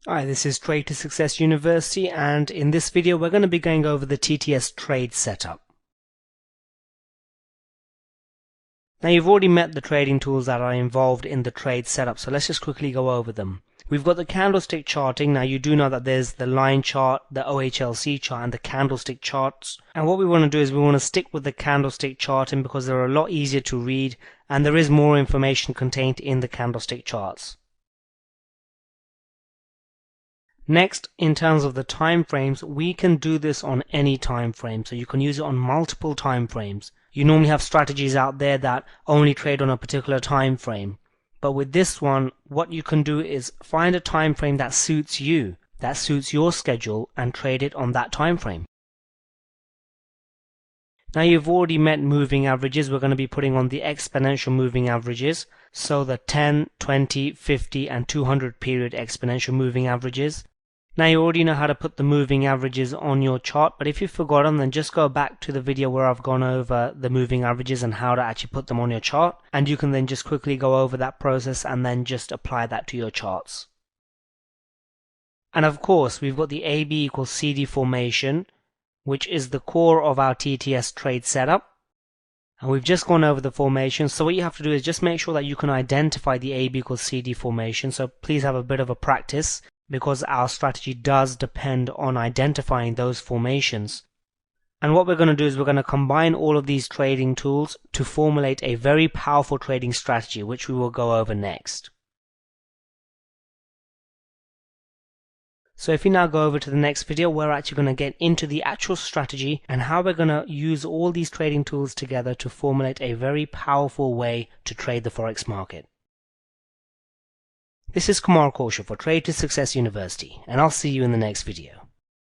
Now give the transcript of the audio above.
Hi, this is Trade to Success University, and in this video we're going to be going over the TTS Trade Setup. Now you've already met the trading tools that are involved in the trade setup, so let's just quickly go over them. We've got the candlestick charting. Now you do know that there's the line chart, the OHLC chart, and the candlestick charts. And what we want to do is we want to stick with the candlestick charting because they're a lot easier to read and there is more information contained in the candlestick charts. Next, in terms of the time frames, we can do this on any time frame, so you can use it on multiple time frames. You normally have strategies out there that only trade on a particular time frame, but with this one, what you can do is find a time frame that suits you, that suits your schedule, and trade it on that time frame. Now you've already met moving averages. We're going to be putting on the exponential moving averages, so the 10, 20, 50 and 200 period exponential moving averages. Now you already know how to put the moving averages on your chart, but if you've forgotten, then just go back to the video where I've gone over the moving averages and how to actually put them on your chart, and you can then just quickly go over that process and then just apply that to your charts. And of course, we've got the AB equals CD formation, which is the core of our TTS trade setup. And we've just gone over the formation, so what you have to do is just make sure that you can identify the AB equals CD formation, so please have a bit of a practice, because our strategy does depend on identifying those formations. And what we're going to do is we're going to combine all of these trading tools to formulate a very powerful trading strategy, which we will go over next. So if you now go over to the next video, we're actually going to get into the actual strategy and how we're going to use all these trading tools together to formulate a very powerful way to trade the forex market. This is Kumar for Trade to Success University, and I'll see you in the next video.